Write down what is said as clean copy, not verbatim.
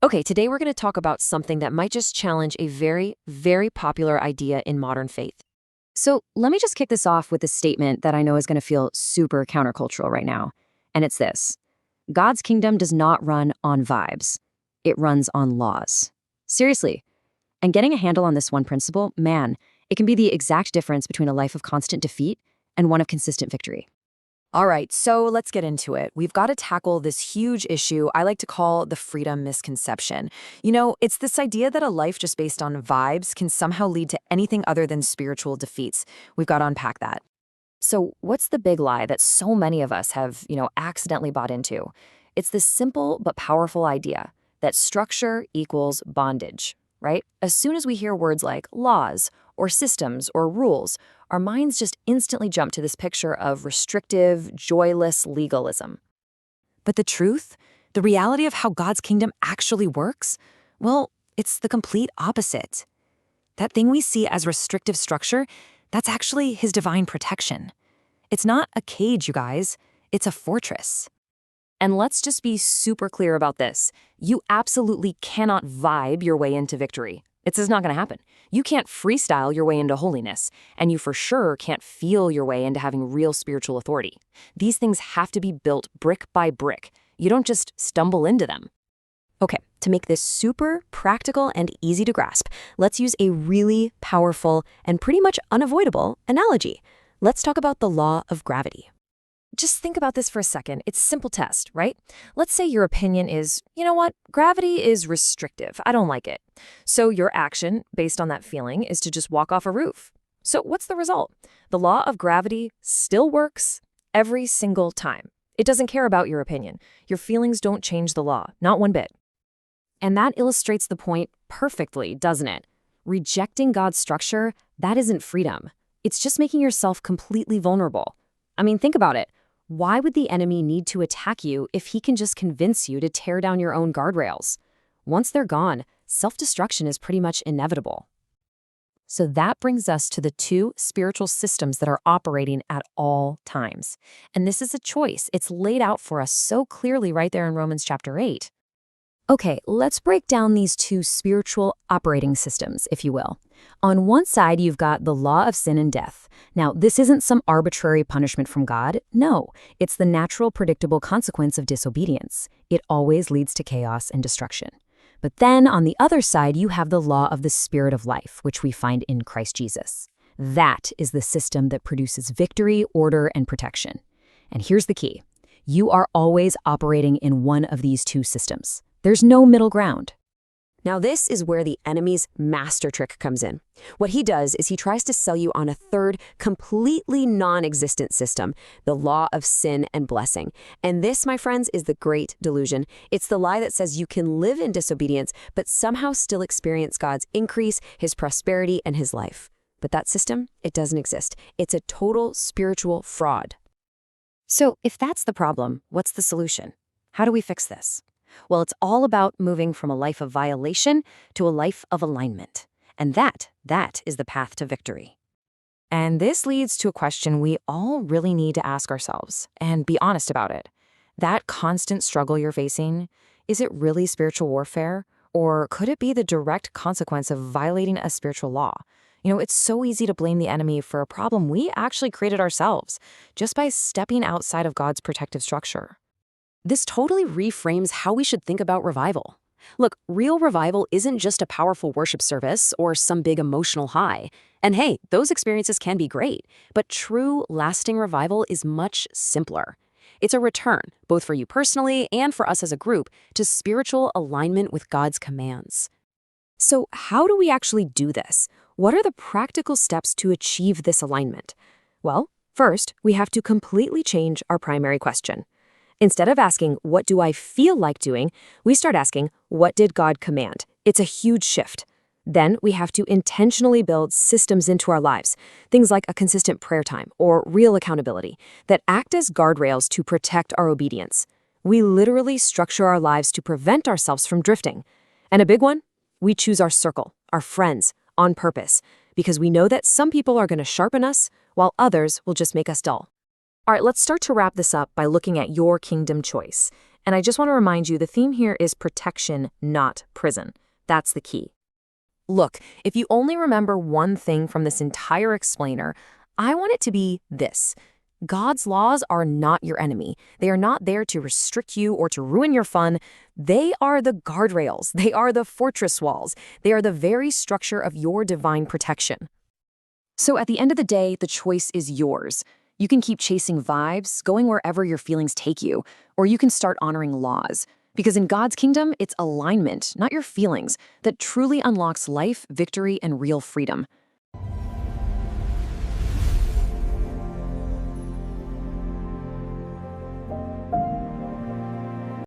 Okay, today we're going to talk about something that might just challenge a very, very popular idea in modern faith. So let me just kick this off with a statement that I know is going to feel super countercultural right now. And it's this: God's kingdom does not run on vibes, it runs on laws. Seriously. And getting a handle on this one principle, man, it can be the exact difference between a life of constant defeat and one of consistent victory. All right, so let's get into it. We've got to tackle this huge issue I like to call the freedom misconception. It's this idea that a life just based on vibes can somehow lead to anything other than spiritual defeats. We've got to unpack that. So, what's the big lie that so many of us have, accidentally bought into? It's this simple but powerful idea that structure equals bondage, right? As soon as we hear words like laws or systems or rules, our minds just instantly jump to this picture of restrictive, joyless legalism. But the truth, the reality of how God's kingdom actually works, well, it's the complete opposite. That thing we see as restrictive structure, that's actually his divine protection. It's not a cage, you guys. It's a fortress. And let's just be super clear about this. You absolutely cannot vibe your way into victory. It's just not going to happen. You can't freestyle your way into holiness, and you for sure can't feel your way into having real spiritual authority. These things have to be built brick by brick. You don't just stumble into them. Okay, to make this super practical and easy to grasp, let's use a really powerful and pretty much unavoidable analogy. Let's talk about the law of gravity. Just think about this for a second. It's a simple test, right? Let's say your opinion is, you know what, gravity is restrictive. I don't like it. So your action, based on that feeling, is to just walk off a roof. So what's the result? The law of gravity still works every single time. It doesn't care about your opinion. Your feelings don't change the law, not one bit. And that illustrates the point perfectly, doesn't it? Rejecting God's structure, that isn't freedom. It's just making yourself completely vulnerable. I mean, think about it. Why would the enemy need to attack you if he can just convince you to tear down your own guardrails? Once they're gone, self-destruction is pretty much inevitable. So that brings us to the two spiritual systems that are operating at all times. And this is a choice. It's laid out for us so clearly right there in Romans chapter 8. Okay, let's break down these two spiritual operating systems, if you will. On one side, you've got the law of sin and death. Now, this isn't some arbitrary punishment from God. No, it's the natural, predictable consequence of disobedience. It always leads to chaos and destruction. But then, on the other side, you have the law of the Spirit of life, which we find in Christ Jesus. That is the system that produces victory, order, and protection. And here's the key. You are always operating in one of these two systems. There's no middle ground. Now, this is where the enemy's master trick comes in. What he does is he tries to sell you on a third, completely non-existent system, the law of sin and blessing. And this, my friends, is the great delusion. It's the lie that says you can live in disobedience, but somehow still experience God's increase, his prosperity, and his life. But that system, it doesn't exist. It's a total spiritual fraud. So if that's the problem, what's the solution? How do we fix this? Well, it's all about moving from a life of violation to a life of alignment. And that is the path to victory. And this leads to a question we all really need to ask ourselves and be honest about it. That constant struggle you're facing, is it really spiritual warfare? Or could it be the direct consequence of violating a spiritual law? It's so easy to blame the enemy for a problem we actually created ourselves just by stepping outside of God's protective structure. This totally reframes how we should think about revival. Look, real revival isn't just a powerful worship service or some big emotional high. And hey, those experiences can be great, but true, lasting revival is much simpler. It's a return, both for you personally and for us as a group, to spiritual alignment with God's commands. So how do we actually do this? What are the practical steps to achieve this alignment? Well, first, we have to completely change our primary question. Instead of asking, what do I feel like doing, we start asking, what did God command? It's a huge shift. Then we have to intentionally build systems into our lives, things like a consistent prayer time or real accountability that act as guardrails to protect our obedience. We literally structure our lives to prevent ourselves from drifting. And a big one, we choose our circle, our friends, on purpose, because we know that some people are going to sharpen us while others will just make us dull. All right, let's start to wrap this up by looking at your kingdom choice. And I just want to remind you, the theme here is protection, not prison. That's the key. Look, if you only remember one thing from this entire explainer, I want it to be this. God's laws are not your enemy. They are not there to restrict you or to ruin your fun. They are the guardrails. They are the fortress walls. They are the very structure of your divine protection. So at the end of the day, the choice is yours. You can keep chasing vibes, going wherever your feelings take you, or you can start honoring laws. Because in God's kingdom, it's alignment, not your feelings, that truly unlocks life, victory, and real freedom.